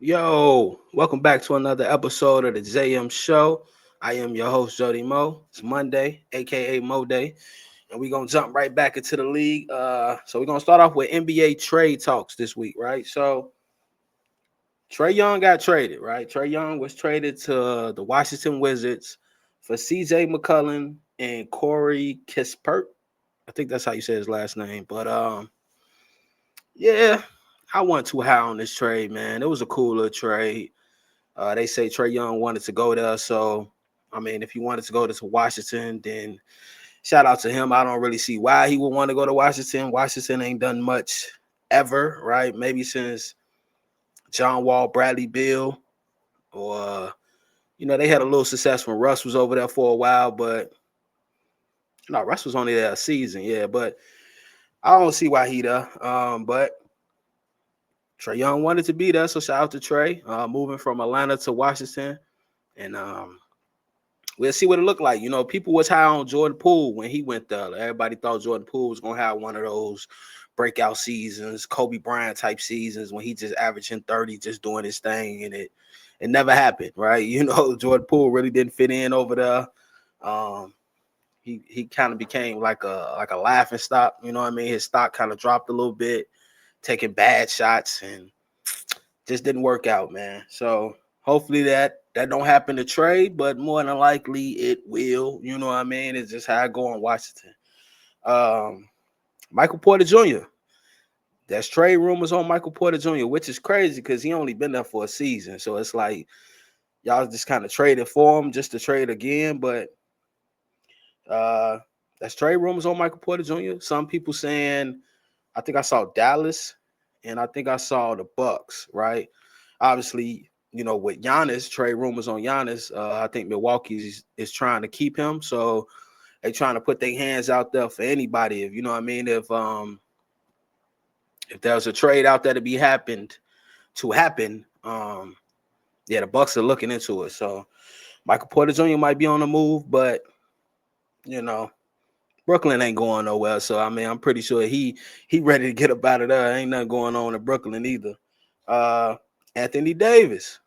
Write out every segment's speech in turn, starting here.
Yo, welcome back to another episode of the JM Show. I am your host, Jody Mo. It's Monday, aka Mo Day, and we're gonna jump right back into the league. So we're gonna start off with NBA trade talks this week, right? So Trey Young got traded, right? Trey Young was traded to the Washington Wizards for CJ McCollum and Corey Kispert. I think that's how you say his last name, but yeah, I wasn't too high on this trade, man. It was a cool little trade. They say Trey Young wanted to go there. So, I mean, if he wanted to go to Washington, then shout out to him. I don't really see why he would want to go to Washington. Washington ain't done much ever, right? Maybe since John Wall, Bradley Beal, or, they had a little success when Russ was over there for a while, but no, Russ was only there a season, yeah. But I don't see why he there. But Trey Young wanted to be there, so shout out to Trey. Moving from Atlanta to Washington. And we'll see what it looked like. People was high on Jordan Poole when he went there. Everybody thought Jordan Poole was gonna have one of those breakout seasons, Kobe Bryant type seasons when he just averaging 30, just doing his thing, and it never happened, right? Jordan Poole really didn't fit in over there. He kind of became like a laughing stock. You know what I mean? His stock kind of dropped a little bit, taking bad shots, and just didn't work out, man. So hopefully that don't happen to Trey, but more than likely it will. You know what I mean? It's just how I go in Washington. Michael Porter Jr. There's trade rumors on Michael Porter Jr., which is crazy because he only been there for a season. So it's like y'all just kind of traded for him just to trade again. But that's trade rumors on Michael Porter Jr. Some people saying, I think I saw Dallas and I think I saw the Bucks, right? Obviously, with Giannis, trade rumors on Giannis, I think Milwaukee is trying to keep him. So they trying to put their hands out there for anybody. If you know what I mean, if there's a trade out there to happen, yeah, the Bucks are looking into it. So Michael Porter Jr. might be on the move, but Brooklyn ain't going nowhere. So I mean, I'm pretty sure he ready to get up out of there. Ain't nothing going on in Brooklyn either. Anthony Davis,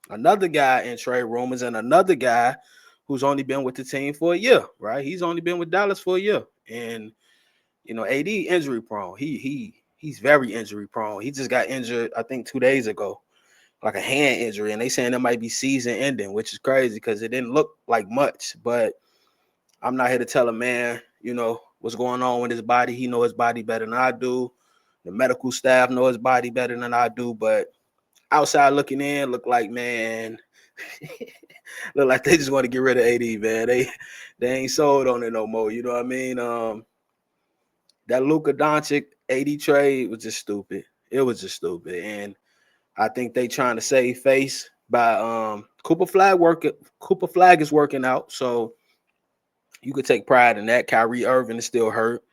another guy in trade rumors, and another guy who's only been with the team for a year, right? He's only been with Dallas for a year. And AD injury prone. He's very injury prone. He just got injured, I think 2 days ago, like a hand injury. And they saying it might be season ending, which is crazy because it didn't look like much. But I'm not here to tell a man, what's going on with his body. He knows his body better than I do. The medical staff know his body better than I do. But outside looking in, look like, man, look like they just want to get rid of AD, man. They ain't sold on it no more. You know what I mean? That Luka Doncic AD trade was just stupid. It was just stupid. And I think they trying to save face by Cooper Flag is working out. So you could take pride in that. Kyrie Irving is still hurt.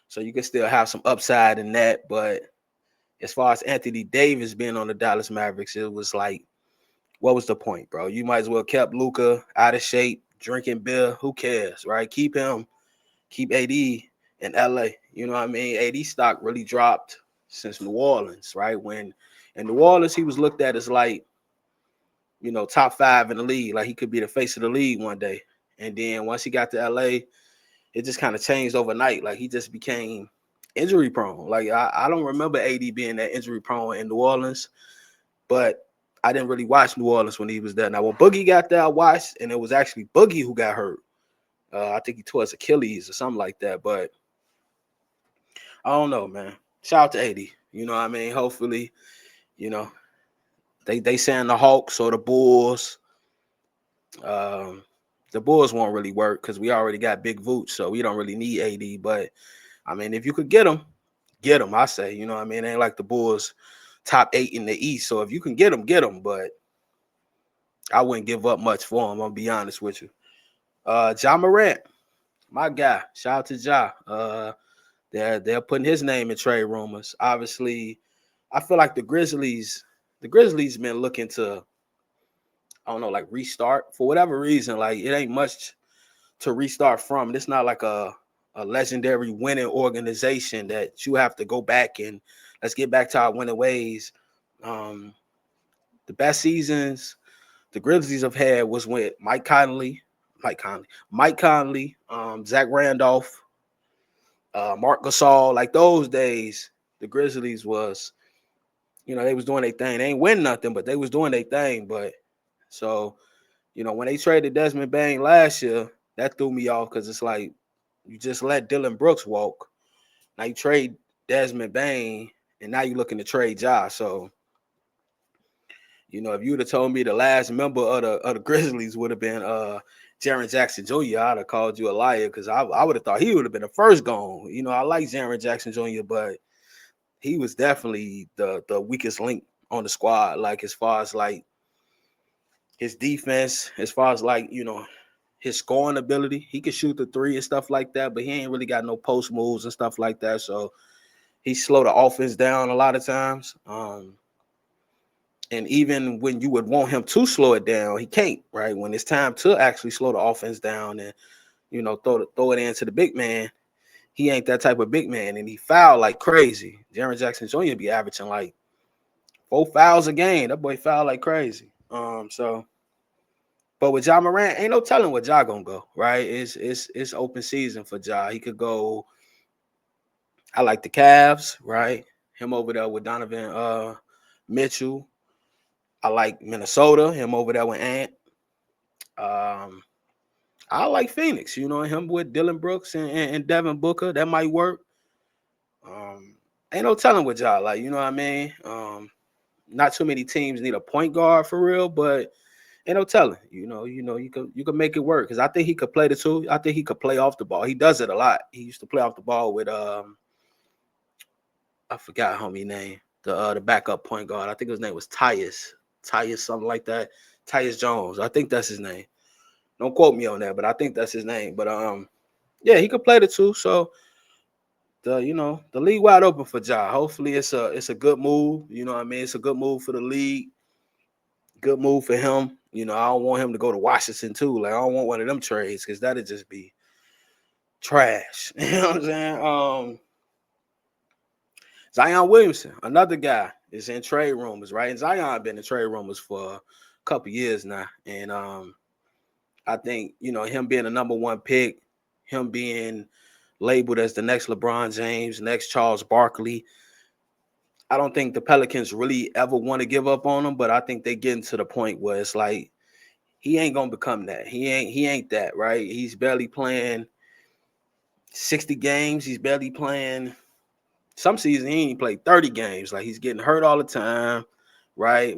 So you can still have some upside in that. But as far as Anthony Davis being on the Dallas Mavericks, it was like, what was the point, bro? You might as well kept Luka out of shape, drinking beer. Who cares, right? Keep AD in L.A. You know what I mean? AD stock really dropped since New Orleans, right? When in New Orleans, he was looked at as like, top 5 in the league. Like he could be the face of the league one day. And then once he got to L.A., it just kind of changed overnight. Like he just became injury prone. Like I don't remember AD being that injury prone in New Orleans, but I didn't really watch New Orleans when he was there. Now when Boogie got there, I watched, and it was actually Boogie who got hurt. I think he tore his Achilles or something like that. But I don't know, man. Shout out to 80. You know what I mean? Hopefully, they saying the Hawks or the Bulls. The Bulls won't really work because we already got Big Vooch, so we don't really need AD. But I mean, if you could get him, I say. You know what I mean? It ain't like the Bulls top 8 in the East. So if you can get him, get him. But I wouldn't give up much for him. I'll be honest with you. Ja Morant, my guy. Shout out to Ja. They're putting his name in trade rumors. Obviously, I feel like the Grizzlies been looking to, I don't know, like restart for whatever reason. Like it ain't much to restart from. It's not like a legendary winning organization that you have to go back and let's get back to our winning ways. the best seasons the Grizzlies have had was with Mike Conley, Zach Randolph, Mark Gasol. Like those days, the Grizzlies was, they was doing their thing. They ain't win nothing, but they was doing their thing. But so, when they traded Desmond Bane last year, that threw me off because it's like you just let Dylan Brooks walk. Now you trade Desmond Bane, and now you're looking to trade Ja. So, if you'd have told me the last member of the Grizzlies would have been Jaren Jackson Jr., I'd have called you a liar because I would have thought he would have been the first gone. I like Jaren Jackson Jr., but he was definitely the weakest link on the squad. Like as far as like his defense, as far as like his scoring ability, he could shoot the three and stuff like that, but he ain't really got no post moves and stuff like that. So he slowed the offense down a lot of times. And even when you would want him to slow it down, he can't, right? When it's time to actually slow the offense down and, throw it into the big man, he ain't that type of big man. And he fouled like crazy. Jaren Jackson Jr. be averaging like 4 fouls a game. That boy fouled like crazy. But with Ja Morant, ain't no telling where Ja gonna go, right? It's open season for Ja. He could go. I like the Cavs, right? Him over there with Donovan Mitchell. I like Minnesota, him over there with Ant. I like Phoenix, him with Dylan Brooks and Devin Booker. That might work. Ain't no telling with y'all. Like, you know what I mean? Not too many teams need a point guard for real, but ain't no telling. You could make it work. Because I think he could play the two. I think he could play off the ball. He does it a lot. He used to play off the ball with I forgot homie name. The backup point guard. I think his name was Tyus, something like that. Tyus Jones. I think that's his name. Don't quote me on that, but I think that's his name. But yeah, he could play the two. So the league wide open for Ja. Hopefully it's a good move. You know what I mean? It's a good move for the league. Good move for him. I don't want him to go to Washington too. Like I don't want one of them trades because that'd just be trash. You know what I'm saying? Zion Williamson, another guy, is in trade rumors, right? And Zion been in trade rumors for a couple years now. And I think, him being the number one pick, him being labeled as the next LeBron James, next Charles Barkley. I don't think the Pelicans really ever want to give up on him, but I think they getting to the point where it's like he ain't gonna become that. He ain't that, right? He's barely playing 60 games. He's barely playing some season. He ain't played 30 games. Like he's getting hurt all the time, right?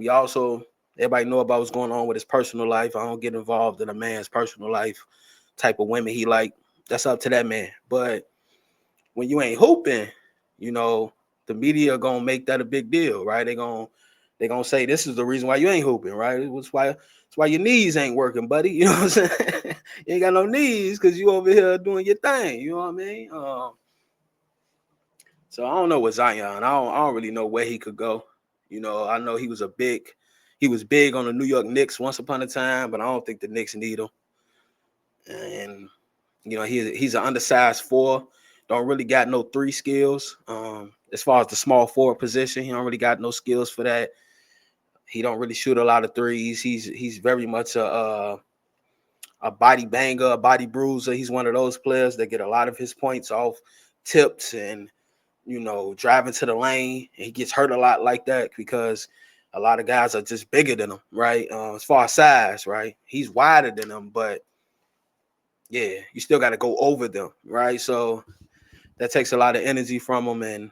Everybody know about what's going on with his personal life. I don't get involved in a man's personal life, type of women he like. That's up to that man. But when you ain't hooping, the media gonna make that a big deal, right? They gonna say this is the reason why you ain't hooping, right? It's why your knees ain't working, buddy. You know what I'm saying? You ain't got no knees because you over here doing your thing. You know what I mean? So I don't know with Zion. I don't really know where he could go. I know he was big on the New York Knicks once upon a time, but I don't think the Knicks need him. And he's an undersized 4. Don't really got no 3 skills. As far as the small forward position, he don't really got no skills for that. He don't really shoot a lot of threes. He's very much a body banger, a body bruiser. He's one of those players that get a lot of his points off tips and driving to the lane. He gets hurt a lot like that because a lot of guys are just bigger than him, right? As far as size, right? He's wider than them, but yeah, you still got to go over them, right? So that takes a lot of energy from them, and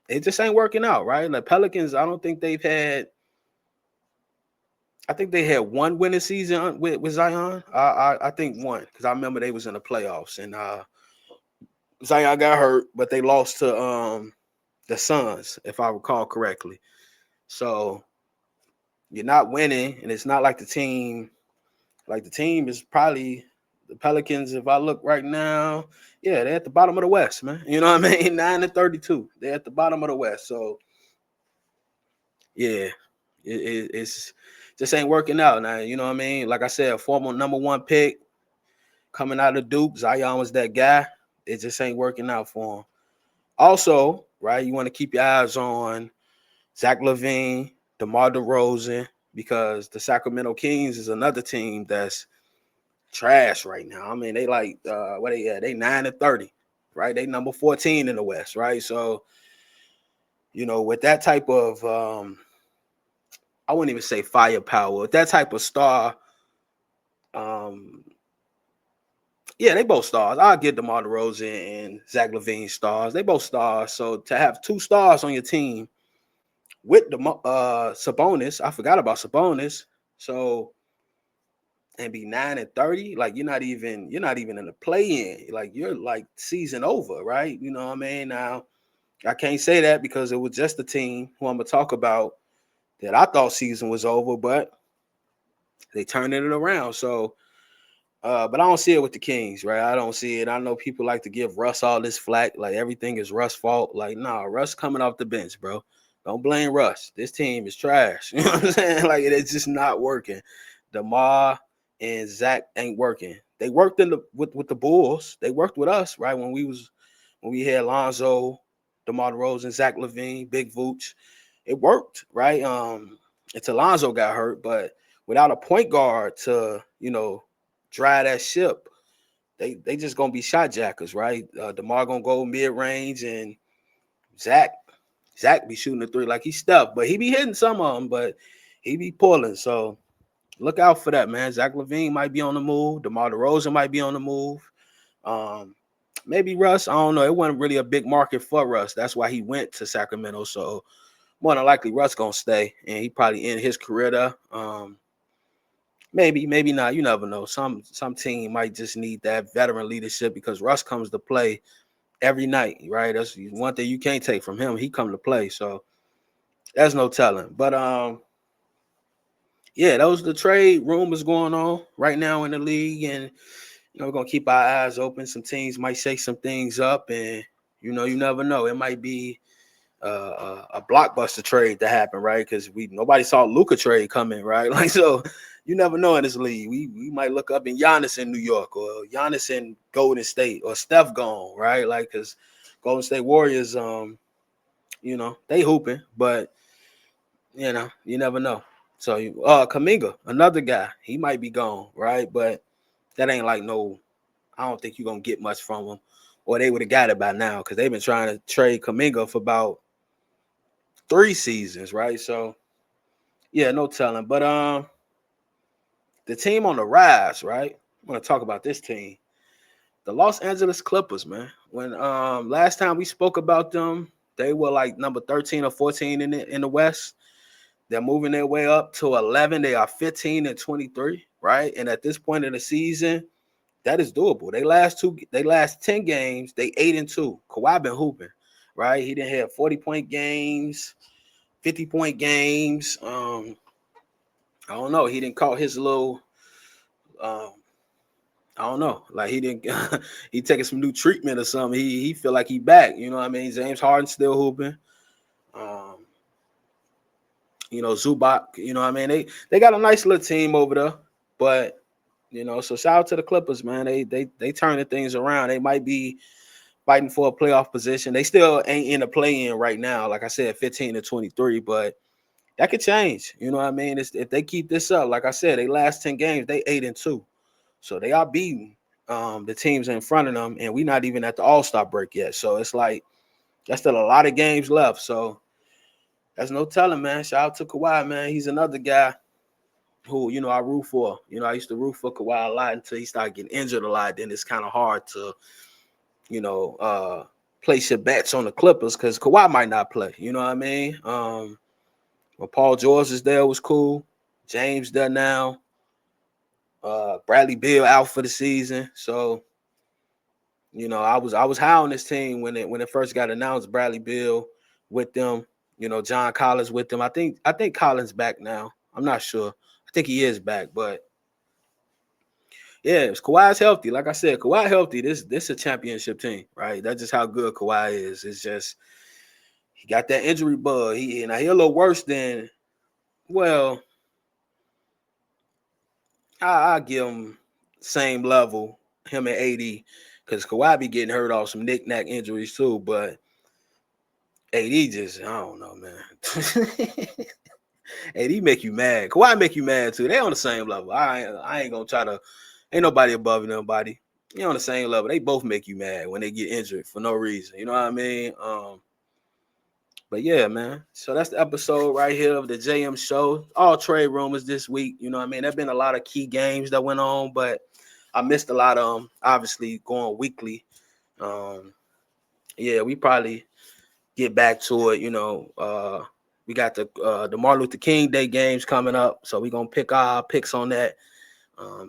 it just ain't working out, right? The Pelicans, I think they had one winning season with Zion. I think one because I remember they was in the playoffs and Zion got hurt, but they lost to the Suns, if I recall correctly. So you're not winning, and it's not like the team is probably the Pelicans. If I look right now, yeah, they're at the bottom of the West, man. You know what I mean? 9-32. They're at the bottom of the West. So yeah, it's just ain't working out now. You know what I mean? Like I said, former number 1 pick coming out of Duke. Zion was that guy. It just ain't working out for him. Also, right, you want to keep your eyes on Zach LaVine, DeMar DeRozan, because the Sacramento Kings is another team that's trash right now. I mean, they like what they at? They 9-30, right? They number 14 in the West, right? So, with that type of I wouldn't even say firepower, with that type of star, um, yeah, they both stars. I'll get DeMar DeRozan and Zach LaVine stars. They both stars. So to have two stars on your team with the Sabonis, I forgot about Sabonis. So and be 9-30, like you're not even in the play-in. Like you're like season over, right? You know what I mean? Now I can't say that because it was just the team who I'm gonna talk about that I thought season was over, but they turned it around. So but I don't see it with the Kings, right? I don't see it. I know people like to give Russ all this flack, like everything is Russ' fault. Like, nah, Russ coming off the bench, bro. Don't blame Russ. This team is trash. You know what I'm saying? Like, it's just not working. DeMar and Zach ain't working. They worked with the Bulls. They worked with us, right? When we had Lonzo, DeMar DeRozan, Zach LaVine, Big Vooch. It worked, right? Until Lonzo got hurt, but without a point guard to, dry that ship, they just gonna be shot jackers, right? DeMar gonna go mid range, and Zach be shooting the three like he's stuffed, but he be hitting some of them, but he be pulling. So look out for that, man. Zach LaVine might be on the move. DeMar DeRozan might be on the move. Maybe Russ. I don't know. It wasn't really a big market for Russ. That's why he went to Sacramento. So more than likely, Russ gonna stay, and he probably end his career there. Maybe not. You never know. Some team might just need that veteran leadership because Russ comes to play every night, right? That's one thing you can't take from him. He come to play, so there's no telling. But yeah, those are the trade rumors going on right now in the league, and we're gonna keep our eyes open. Some teams might shake some things up, and you never know. It might be a blockbuster trade to happen, right? Because nobody saw Luka trade coming, right? Like, so you never know in this league. We might look up in Giannis in New York, or Giannis in Golden State, or Steph gone, right? Like, because Golden State Warriors, they hooping, but you never know. So Kuminga, another guy, he might be gone, right? But that ain't like I don't think you're gonna get much from him, or they would have got it by now because they've been trying to trade Kuminga for about 3 seasons, right? So yeah, no telling. But the team on the rise, right? I want to talk about this team. The Los Angeles Clippers, man. When last time we spoke about them, they were like number 13 or 14 in the West. They're moving their way up to 11. They are 15-23, right? And at this point in the season, that is doable. They last 10 games, they 8-2. Kawhi been hooping, right? He didn't have 40-point games, 50-point games. I don't know. He didn't call his little I don't know. Like he didn't he taking some new treatment or something. He feel like he back. You know what I mean? James Harden still hooping. Zubac, you know what I mean? They got a nice little team over there. But so shout out to the Clippers, man. They turning things around. They might be fighting for a playoff position. They still ain't in the play-in right now. Like I said, 15-23, but that could change. You know what I mean? If they keep this up, like I said, they last 10 games, they 8-2. So they are beating the teams in front of them, and we're not even at the All-Star break yet. So it's like that's still a lot of games left. So that's no telling, man. Shout out to Kawhi, man. He's another guy who, I root for. I used to root for Kawhi a lot until he started getting injured a lot. Then it's kind of hard to, place your bets on the Clippers because Kawhi might not play. You know what I mean? When Paul George is there, it was cool. James there now. Bradley Beal out for the season. So, I was high on this team when it first got announced. Bradley Beal with them. John Collins with them. I think Collins back now. I'm not sure. I think he is back, but yeah, if Kawhi's healthy, like I said, Kawhi healthy, this is a championship team, right? That's just how good Kawhi is. It's just he got that injury bug. He a little worse than I give him same level, him and AD, because Kawhi be getting hurt off some knick-knack injuries too, but AD just, I don't know, man. Hey, he make you mad. Kawhi make you mad too. They on the same level. I ain't gonna try to. Ain't nobody above nobody. You on the same level. They both make you mad when they get injured for no reason. You know what I mean? But yeah, man. So that's the episode right here of the JM show. All trade rumors this week. You know what I mean? There've been a lot of key games that went on, but I missed a lot of them. Obviously, going weekly. Yeah, we probably get back to it. We got the Martin Luther King Day games coming up, so we're gonna pick our picks on that.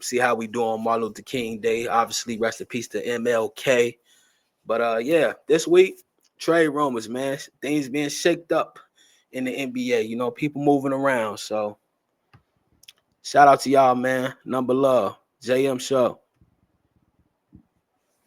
See how we do on Martin Luther King Day. Obviously, rest in peace to MLK. But yeah, this week, trade rumors, man. Things being shaked up in the NBA. You know, people moving around. So shout out to y'all, man. Number love. JM Show.